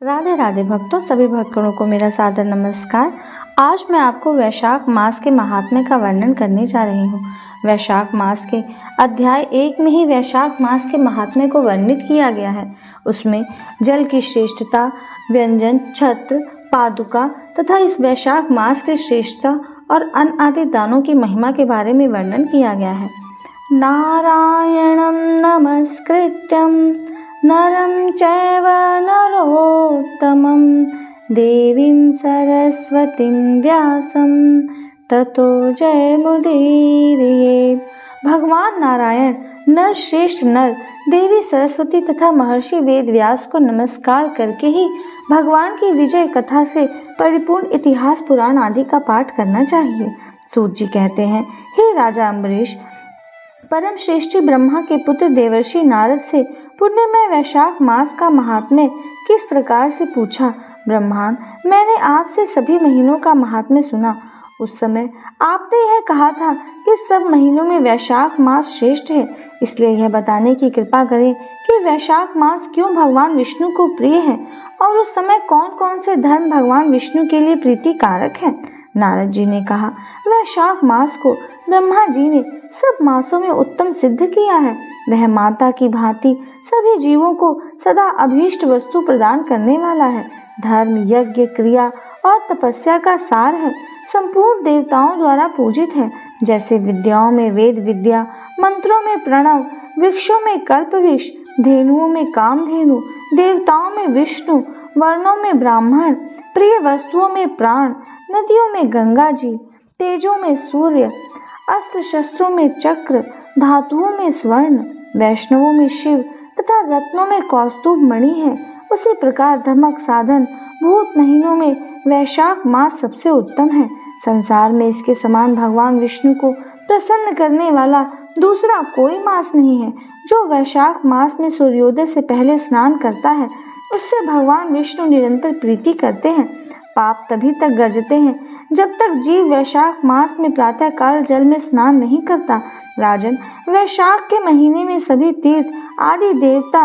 राधे राधे भक्तों, सभी भक्तों को मेरा सादर नमस्कार। आज मैं आपको वैशाख मास के महात्म्य का वर्णन करने जा रही हूँ। वैशाख मास के अध्याय 1 में ही वैशाख मास के महात्म्य को वर्णित किया गया है। उसमें जल की श्रेष्ठता, व्यंजन, छत्र, पादुका तथा इस वैशाख मास की श्रेष्ठता और अन्न आदि दानों की महिमा के बारे में वर्णन किया गया है। नारायणं नमस्कृत्यं नरं चैव नरोत्तमं देवीं सरस्वतीं व्यासं ततो जयमुदीरयेत्। भगवान नारायण, नर श्रेष्ठ नर, देवी सरस्वती तथा महर्षि वेद व्यास को नमस्कार करके ही भगवान की विजय कथा से परिपूर्ण इतिहास पुराण आदि का पाठ करना चाहिए। सूत जी कहते हैं, हे राजा अम्बरीश, परम श्रेष्ठी ब्रह्मा के पुत्र देवर्षि नारद से पुण्यमय वैशाख मास का महात्म्य किस प्रकार से पूछा। ब्रह्मान, मैंने आपसे सभी महीनों का महात्म्य सुना। उस समय आपने यह कहा था कि सब महीनों में वैशाख मास श्रेष्ठ है, इसलिए यह बताने की कृपा करें कि वैशाख मास क्यों भगवान विष्णु को प्रिय है और उस समय कौन कौन से धर्म भगवान विष्णु के लिए प्रीति कारक है। नारद जी ने कहा, वैशाख मास को ब्रह्मा जी ने सब मासों में उत्तम सिद्ध किया है। वह माता की भांति सभी जीवों को सदा अभीष्ट वस्तु प्रदान करने वाला है। धर्म, यज्ञ, क्रिया और तपस्या का सार है। संपूर्ण देवताओं द्वारा पूजित है। जैसे विद्याओं में वेद विद्या, मंत्रों में प्रणव, वृक्षों में कल्पवृक्ष, धेनुओं में कामधेनु, देवताओं में विष्णु, वर्णों में ब्राह्मण, प्रिय वस्तुओं में प्राण, नदियों में गंगा जी, तेजों में सूर्य, अस्त्र शस्त्रों में चक्र, धातुओं में स्वर्ण, वैष्णवों में शिव तथा रत्नों में कौस्तुभ मणि है। उसी प्रकार धमक साधन भूत महीनों में वैशाख मास सबसे उत्तम है। संसार में इसके समान भगवान विष्णु को प्रसन्न करने वाला दूसरा कोई मास नहीं है। जो वैशाख मास में सूर्योदय से पहले स्नान करता है, उससे भगवान विष्णु निरंतर प्रीति करते हैं। पाप तभी तक गरजते हैं जब तक जीव वैशाख मास में प्रातः काल जल में स्नान नहीं करता। राजन, वैशाख के महीने में सभी तीर्थ आदि देवता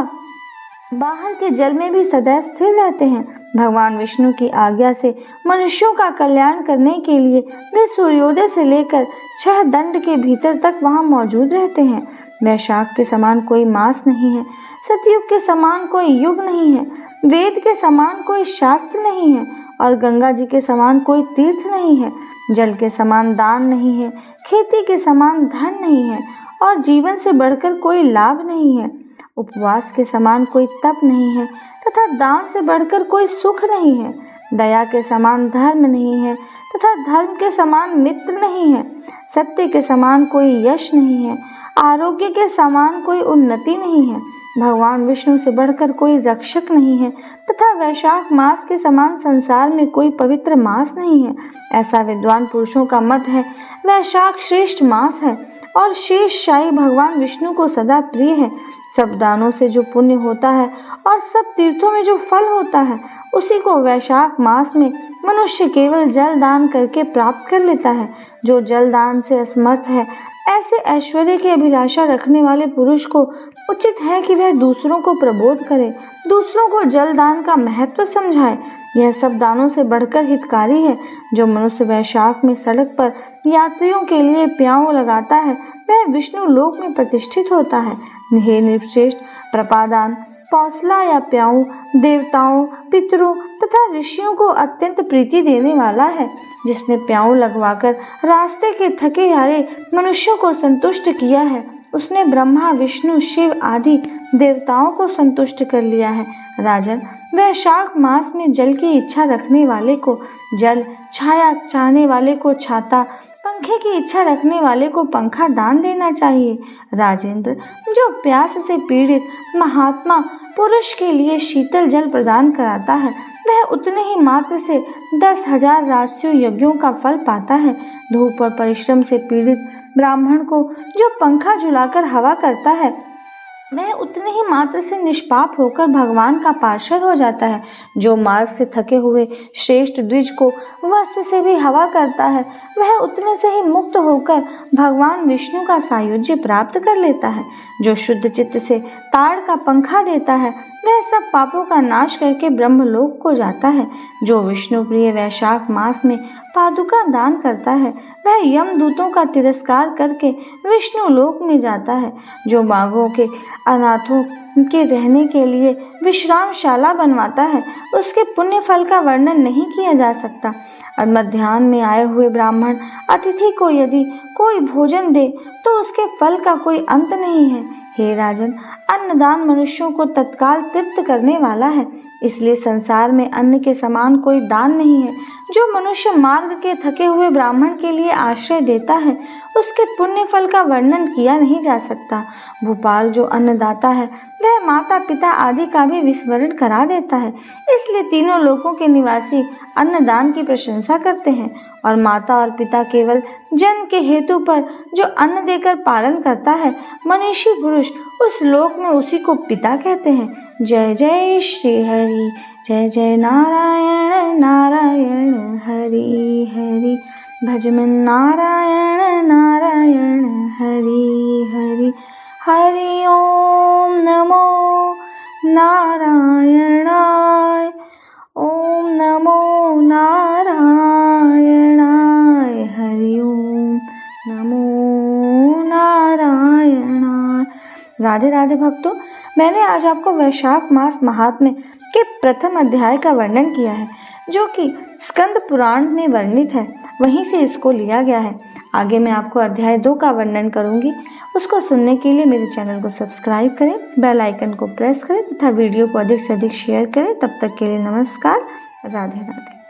बाहर के जल में भी सदैव स्थिर रहते हैं। भगवान विष्णु की आज्ञा से मनुष्यों का कल्याण करने के लिए वे सूर्योदय से लेकर 6 दंड के भीतर तक वहां मौजूद रहते हैं। वैशाख के समान कोई मास नहीं है, सतयुग के समान कोई युग नहीं है, वेद के समान कोई शास्त्र नहीं है और गंगा जी के समान कोई तीर्थ नहीं है। जल के समान दान नहीं है, खेती के समान धन नहीं है और जीवन से बढ़कर कोई लाभ नहीं है। उपवास के समान कोई तप नहीं है तथा दान से बढ़कर कोई सुख नहीं है। दया के समान धर्म नहीं है तथा धर्म के समान मित्र नहीं है। सत्य के समान कोई यश नहीं है, आरोग्य के समान कोई उन्नति नहीं है। भगवान विष्णु से बढ़कर कोई रक्षक नहीं है तथा वैशाख मास के समान संसार में कोई पवित्र मास नहीं है। ऐसा विद्वान पुरुषों का मत है। वैशाख श्रेष्ठ मास है और शेष शाही भगवान विष्णु को सदा प्रिय है। सब दानों से जो पुण्य होता है और सब तीर्थों में जो फल होता है, उसी को वैशाख मास में मनुष्य केवल जल दान करके प्राप्त कर लेता है। जो जल दान से असमर्थ है, ऐसे ऐश्वर्य की अभिलाषा रखने वाले पुरुष को उचित है कि वह दूसरों को प्रबोध करे, दूसरों को जल दान का महत्व समझाए। यह सब दानों से बढ़कर हितकारी है। जो मनुष्य वैशाख में सड़क पर यात्रियों के लिए प्याऊ लगाता है, वह विष्णु लोक में प्रतिष्ठित होता है। हे निर्श्रेष्ठ, प्रपादान, पौसला या प्याऊ देवताओं, पितरों तथा ऋषियों को अत्यंत प्रीति देने वाला है। जिसने प्याऊ लगवाकर रास्ते के थके हारे मनुष्यों को संतुष्ट किया है, उसने ब्रह्मा, विष्णु, शिव आदि देवताओं को संतुष्ट कर लिया है। राजन, वैशाख मास में जल की इच्छा रखने वाले को जल, छाया चाहने वाले को छाता, पंखे की इच्छा रखने वाले को पंखा दान देना चाहिए। राजेंद्र, जो प्यास से पीड़ित महात्मा पुरुष के लिए शीतल जल प्रदान कराता है, वह उतने ही मात्र से 10,000 राजस्व यज्ञों का फल पाता है। धूप और परिश्रम से पीड़ित ब्राह्मण को जो पंखा झुलाकर हवा करता है, वह उतने ही मात्र से निष्पाप होकर भगवान का पार्षद हो जाता है। जो मार्ग से थके हुए श्रेष्ठ द्विज को वस्त्र से भी हवा करता है, वह उतने से ही मुक्त होकर भगवान विष्णु का सायुज्य प्राप्त कर लेता है। जो शुद्ध चित्त से ताड़ का पंखा देता है वह सब पापों का नाश करके ब्रह्मलोक को जाता है। जो विष्णु प्रिय वैशाख मास में पादुका दान करता है वह यमदूतों का तिरस्कार करके विष्णु लोक में जाता है। जो बाघों के अनाथों के रहने के लिए विश्रामशाला बनवाता है उसके पुण्य फल का वर्णन नहीं किया जा सकता। और मध्याह्न में आए हुए ब्राह्मण अतिथि को यदि कोई भोजन दे तो उसके फल का कोई अंत नहीं है। हे राजन, अन्नदान मनुष्यों को तत्काल तृप्त करने वाला है, इसलिए संसार में अन्न के समान कोई दान नहीं है। जो मनुष्य मार्ग के थके हुए ब्राह्मण के लिए आश्रय देता है उसके पुण्य फल का वर्णन किया नहीं जा सकता। भूपाल जो अन्नदाता है वह माता पिता आदि का भी विस्मरण करा देता है, इसलिए तीनों लोकों के निवासी अन्नदान की प्रशंसा करते हैं। और माता और पिता केवल जन्म के हेतु पर जो अन्न देकर पालन करता है मनीषी पुरुष उस लोक में उसी को पिता कहते हैं। जय जय श्री हरि, जय जय नारायण नारायण हरि हरि, भज मन नारायण नारायण हरि हरि। हरि ओम नमो नारायणाय, ओम नमो नारायणाय, हरि ओम नमो नारायणाय। राधे राधे भक्तों, मैंने आज आपको वैशाख मास महात्म्य के प्रथम अध्याय का वर्णन किया है जो कि स्कंद पुराण में वर्णित है, वहीं से इसको लिया गया है। आगे मैं आपको अध्याय 2 का वर्णन करूंगी। उसको सुनने के लिए मेरे चैनल को सब्सक्राइब करें, बेल आइकन को प्रेस करें तथा वीडियो को अधिक से अधिक शेयर करें। तब तक के लिए नमस्कार, राधे राधे।